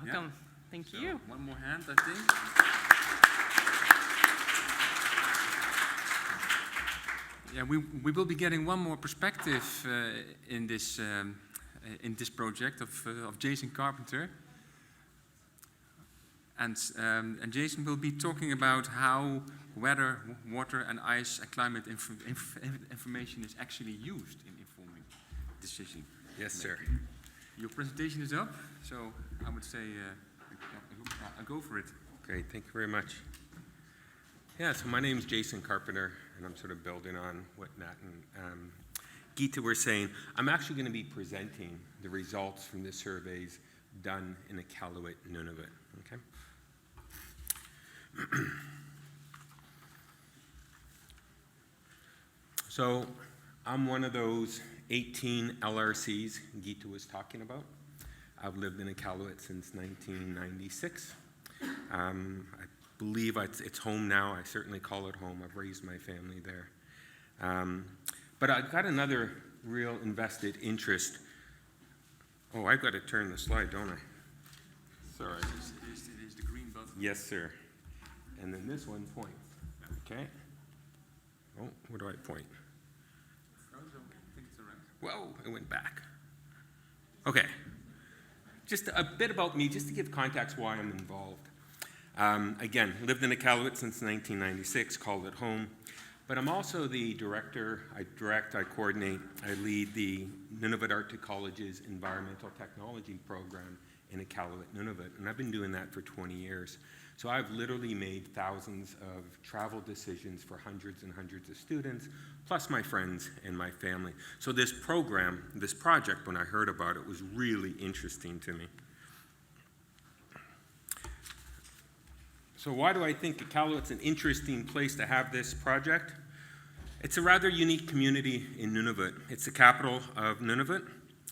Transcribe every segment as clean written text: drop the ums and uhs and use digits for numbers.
Welcome. Yeah. Thank So, you. one more hand, I think. Yeah, we will be getting one more perspective in this project of Jason Carpenter, and Jason will be talking about how weather, water, and ice and climate information is actually used in informing decision. Yes, sir. Your presentation is up, so I would say I'll go for it. Great, thank you very much. Yeah, so my name is Jason Carpenter, and I'm sort of building on what Nat and Geeta were saying. I'm actually going to be presenting the results from the surveys done in Iqaluit, Nunavut. Okay. So I'm one of those 18 LRCs Geeta was talking about. I've lived in Iqaluit since 1996. I believe it's home now. I certainly call it home. I've raised my family there. But I've got another real invested interest. Oh, I've got to turn the slide, don't I? Sorry. It is the green button. Yes, sir. And then this one points. Okay. Oh, where do I point? I think it's around. Whoa, it went back. Okay. Just a bit about me, just to give context why I'm involved. Again, lived in Iqaluit since 1996, called it home. But I'm also the director. I coordinate, I lead the Nunavut Arctic College's environmental technology program in Iqaluit, Nunavut. And I've been doing that for 20 years. So I've literally made thousands of travel decisions for hundreds and hundreds of students, plus my friends and my family. So this program, this project, when I heard about it, was really interesting to me. So why do I think Iqaluit's an interesting place to have this project? It's a rather unique community in Nunavut. It's the capital of Nunavut.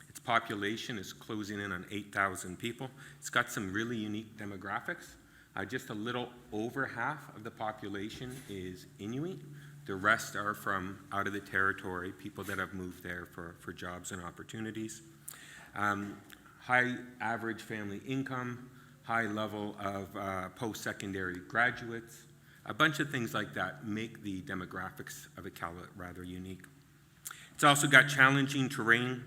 Its population is closing in on 8,000 people. It's got some really unique demographics. Just a little over half of the population is Inuit. The rest are from out of the territory, people that have moved there for jobs and opportunities. High average family income, high level of post-secondary graduates. A bunch of things like that make the demographics of Iqaluit rather unique. It's also got challenging terrain,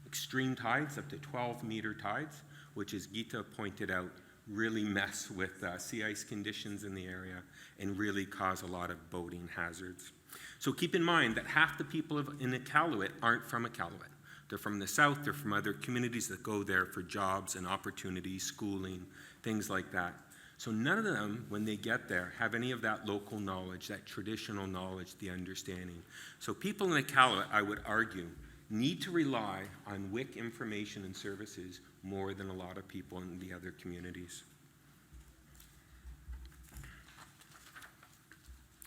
extreme tides, up to 12-meter tides, which, as Geeta pointed out, really mess with sea ice conditions in the area and really cause a lot of boating hazards. So keep in mind that half the people in Iqaluit aren't from Iqaluit. They're from the south, they're from other communities that go there for jobs and opportunities, schooling, things like that. So none of them, when they get there, have any of that local knowledge, that traditional knowledge, the understanding. So people in Iqaluit, I would argue, need to rely on WWIC information and services more than a lot of people in the other communities.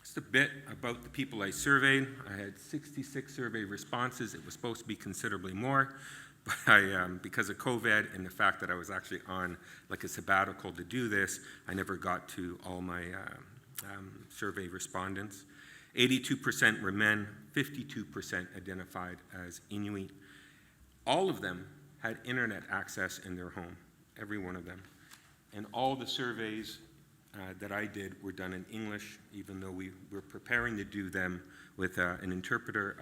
Just a bit about the people I surveyed. I had 66 survey responses. It was supposed to be considerably more, but because of COVID and the fact that I was actually on like a sabbatical to do this, I never got to all my survey respondents. 82% were men, 52% identified as Inuit. All of them had internet access in their home, every one of them. And all the surveys that I did were done in English, even though we were preparing to do them with an interpreter.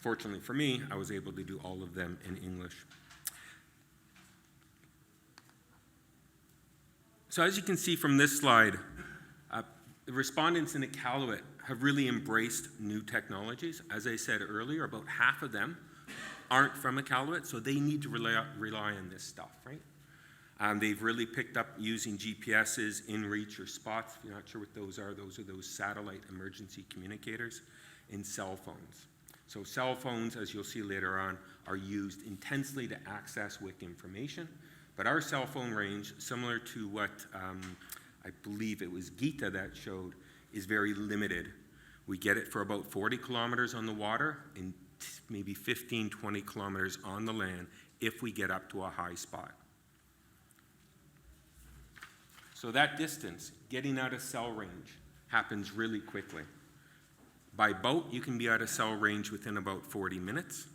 Fortunately for me, I was able to do all of them in English. So as you can see from this slide, the respondents in Iqaluit have really embraced new technologies. As I said earlier, about half of them aren't from Iqaluit, so they need to rely on this stuff, right? They've really picked up using GPSs, InReach, or spots. If you're not sure what those are those satellite emergency communicators, and cell phones. So cell phones, as you'll see later on, are used intensely to access WWIC information, but our cell phone range, similar to what I believe it was Geeta that showed, is very limited. We get it for about 40 kilometers on the water and maybe 15, 20 kilometers on the land if we get up to a high spot. So that distance, getting out of cell range, happens really quickly. By boat, you can be out of cell range within about 40 minutes,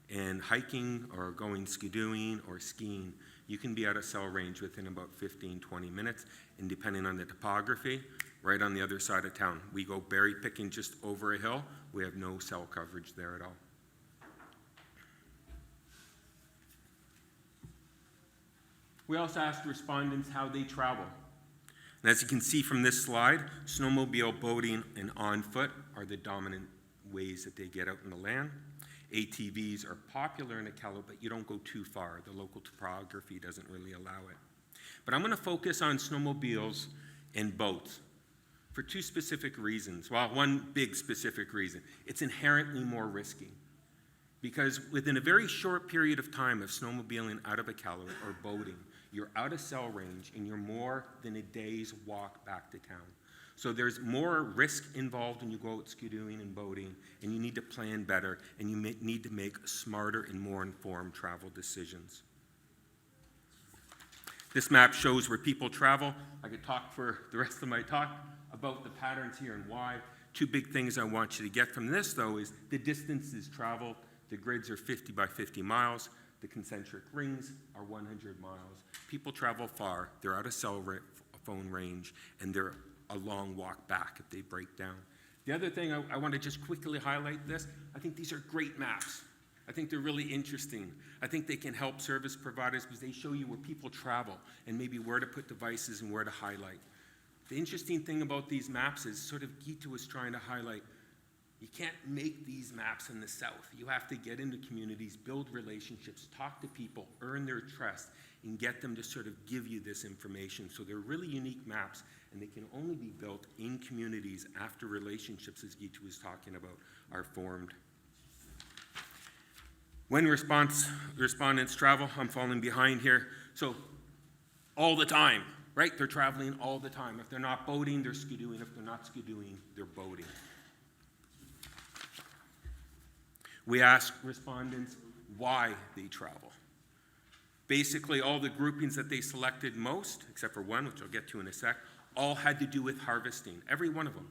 and hiking or going skidooing or skiing, you can be out of cell range within about 15, 20 minutes, and depending on the topography, right on the other side of town. We go berry picking just over a hill, we have no cell coverage there at all. We also asked respondents how they travel. And as you can see from this slide, snowmobile, boating, and on foot are the dominant ways that they get out in the land. ATVs are popular in Iqaluit, but you don't go too far. The local topography doesn't really allow it. But I'm going to focus on snowmobiles and boats for two specific reasons. Well, one big specific reason. It's inherently more risky. Because within a very short period of time of snowmobiling out of Iqaluit or boating, you're out of cell range and you're more than a day's walk back to town. So there's more risk involved when you go out ski-dooing and boating, and you need to plan better, and you need to make smarter and more informed travel decisions. This map shows where people travel. I could talk for the rest of my talk about the patterns here and why. Two big things I want you to get from this, though, is the distances traveled. The grids are 50 by 50 miles. The concentric rings are 100 miles. People travel far. They're out of cell phone range, and they're a long walk back if they break down. The other thing I want to just quickly highlight this, I think these are great maps. I think they're really interesting. I think they can help service providers because they show you where people travel and maybe where to put devices and where to highlight. The interesting thing about these maps is sort of Gitu was trying to highlight, you can't make these maps in the South. You have to get into communities, build relationships, talk to people, earn their trust, and get them to sort of give you this information. So they're really unique maps, and they can only be built in communities after relationships, as Gitu was talking about, are formed. When respondents travel, I'm falling behind here, so all the time, right? They're traveling all the time. If they're not boating, they're skidooing. If they're not skidooing, they're boating. We ask respondents why they travel. Basically, all the groupings that they selected most, except for one, which I'll get to in a sec, all had to do with harvesting, every one of them.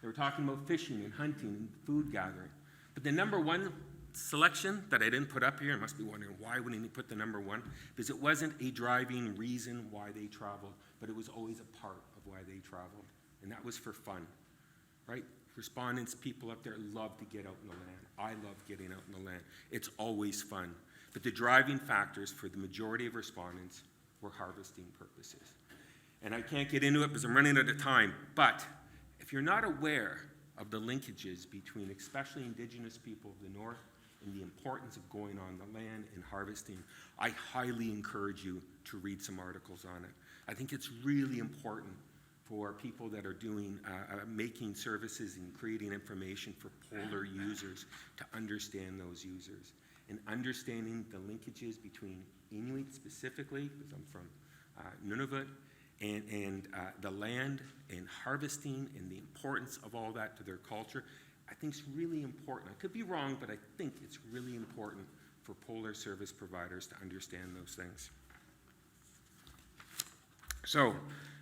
They were talking about fishing and hunting and food gathering. But the number one selection that I didn't put up here, I must be wondering why wouldn't he put the number one? Because it wasn't a driving reason why they traveled, but it was always a part of why they traveled. And that was for fun, right? Respondents, people up there love to get out in the land. I love getting out in the land. It's always fun. But the driving factors for the majority of respondents were harvesting purposes. And I can't get into it because I'm running out of time, but if you're not aware of the linkages between especially Indigenous people of the North and the importance of going on the land and harvesting, I highly encourage you to read some articles on it. I think it's really important for people that are doing, making services and creating information for polar users to understand those users. And understanding the linkages between Inuit specifically, because I'm from Nunavut, and the land and harvesting and the importance of all that to their culture, I think is really important. I could be wrong, but I think it's really important for polar service providers to understand those things. So,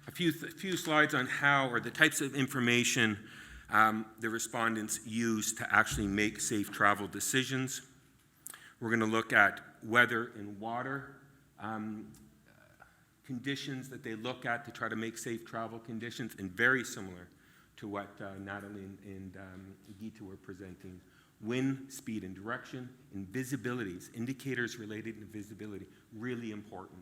a few slides on how, or the types of information the respondents use to actually make safe travel decisions. We're going to look at weather and water conditions that they look at to try to make safe travel conditions, and very similar to what Natalie and Gitu were presenting. Wind, speed, and direction, and visibilities, indicators related to visibility, really important.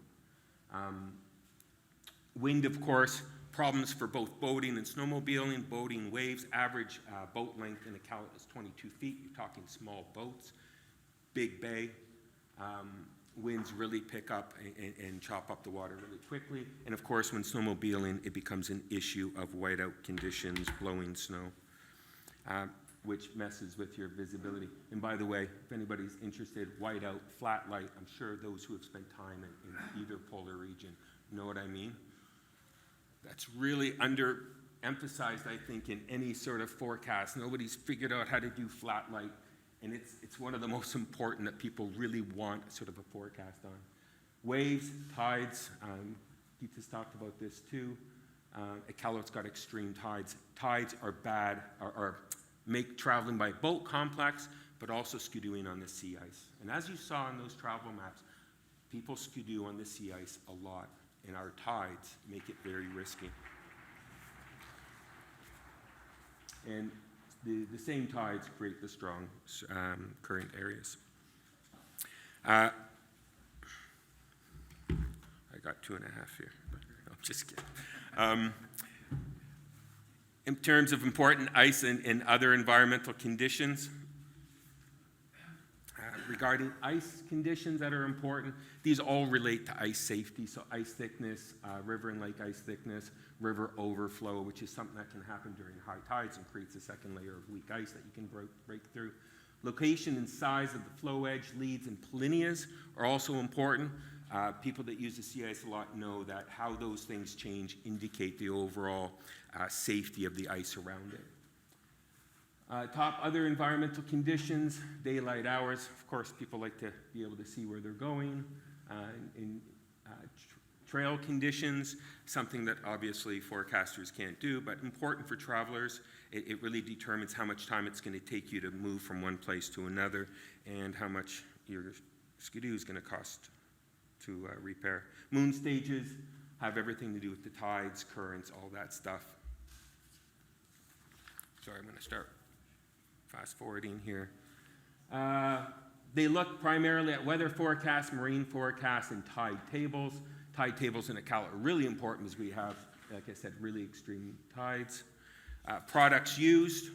Wind, of course, problems for both boating and snowmobiling. Boating waves, average boat length in Iqaluit is 22 feet. You're talking small boats. Big bay. Winds really pick up and chop up the water really quickly. And of course, when snowmobiling, it becomes an issue of whiteout conditions, blowing snow, which messes with your visibility. And by the way, if anybody's interested, whiteout, flat light, I'm sure those who have spent time in either polar region know what I mean. That's really underemphasized, I think, in any sort of forecast. Nobody's figured out how to do flat light, and it's one of the most important that people really want sort of a forecast on. Waves, tides, Gita's talked about this too. Iqaluit's got extreme tides. Tides are bad, or make traveling by boat complex, but also skidooing on the sea ice. And as you saw in those travel maps, People skidoo on the sea ice a lot, and our tides make it very risky. And the same tides create the strong current areas. I got 2.5 here. I'm just kidding. In terms of important ice and other environmental conditions, regarding ice conditions that are important, these all relate to ice safety. So ice thickness, river and lake ice thickness, river overflow, which is something that can happen during high tides and creates a second layer of weak ice that you can break through. Location and size of the flow edge, leads, and polinias are also important. People that use the sea ice a lot know that how those things change indicate the overall safety of the ice around it. Top other environmental conditions, daylight hours. Of course, people like to be able to see where they're going. Trail conditions, something that obviously forecasters can't do, but important for travelers. It really determines how much time it's going to take you to move from one place to another and how much your skidoo is going to cost to repair. Moon stages have everything to do with the tides, currents, all that stuff. Sorry, I'm going to start fast forwarding here. They look primarily at weather forecasts, marine forecasts, and tide tables. Tide tables in Iqaluit are really important because we have, like I said, really extreme tides. Products used.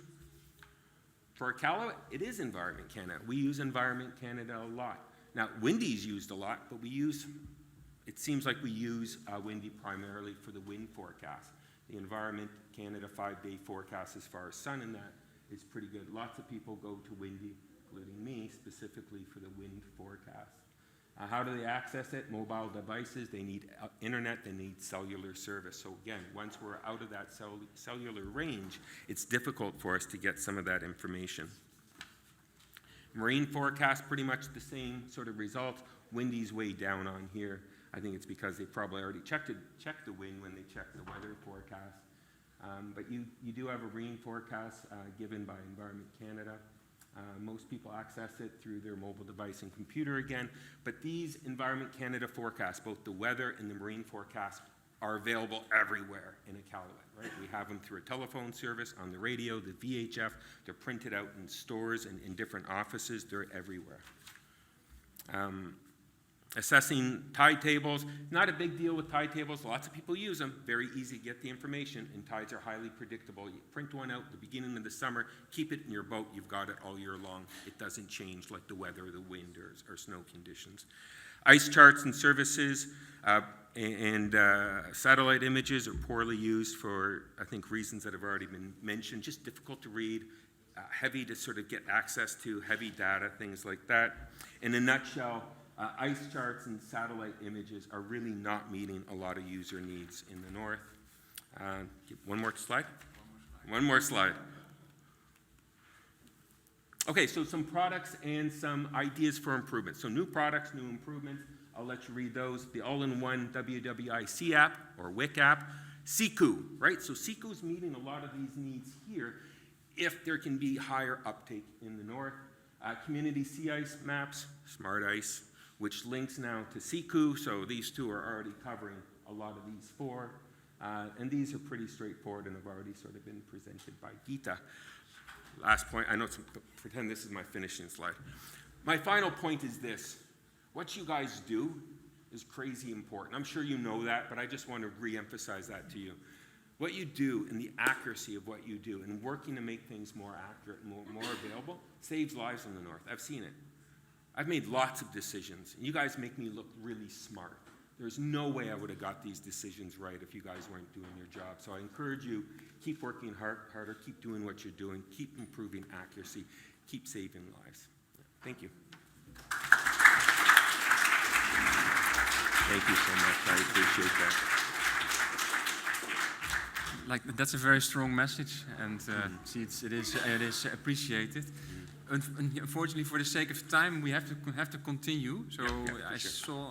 For Iqaluit, it is Environment Canada. We use Environment Canada a lot. Now, Windy's used a lot, but it seems like we use Windy primarily for the wind forecast. The Environment Canada 5-day forecast as far as sun and that is pretty good. Lots of people go to Windy, including me, specifically for the wind forecast. How do they access it? Mobile devices, they need internet, they need cellular service. So again, once we're out of that cellular range, it's difficult for us to get some of that information. Marine forecast, pretty much the same sort of results. Windy's way down on here. I think it's because they probably already checked the wind when they checked the weather forecast. But you do have a marine forecast given by Environment Canada. Most people access it through their mobile device and computer again. But these Environment Canada forecasts, both the weather and the marine forecast, are available everywhere in Iqaluit, right? We have them through a telephone service, on the radio, the VHF. They're printed out in stores and in different offices. They're everywhere. Assessing tide tables, not a big deal with tide tables. Lots of people use them. Very easy to get the information, and tides are highly predictable. You print one out at the beginning of the summer, keep it in your boat. You've got it all year long. It doesn't change like the weather, the wind, or snow conditions. Ice charts and services and satellite images are poorly used for, I think, reasons that have already been mentioned. Just difficult to read, heavy to sort of get access to, heavy data, things like that. In a nutshell, ice charts and satellite images are really not meeting a lot of user needs in the north. One more slide. One more slide. Okay, so some products and some ideas for improvement. So new products, new improvements. I'll let you read those. The all-in-one WWIC app or WIC app. SIKU, right? So SIKU is meeting a lot of these needs here if there can be higher uptake in the north. Community sea ice maps, Smart Ice, which links now to SIKU, so these two are already covering a lot of these four. And these are pretty straightforward and have already sort of been presented by Geeta. Last point, I know pretend this is my finishing slide. My final point is this. What you guys do is crazy important. I'm sure you know that, but I just want to re-emphasize that to you. What you do and the accuracy of what you do and working to make things more accurate and more available saves lives in the north. I've seen it. I've made lots of decisions, and you guys make me look really smart. There's no way I would have got these decisions right if you guys weren't doing your job. So I encourage you, keep working harder, keep doing what you're doing, keep improving accuracy, keep saving lives. Thank you. Thank you so much. I appreciate that. That's a very strong message, and see, it is appreciated. Unfortunately, for the sake of time, we have to continue. So I saw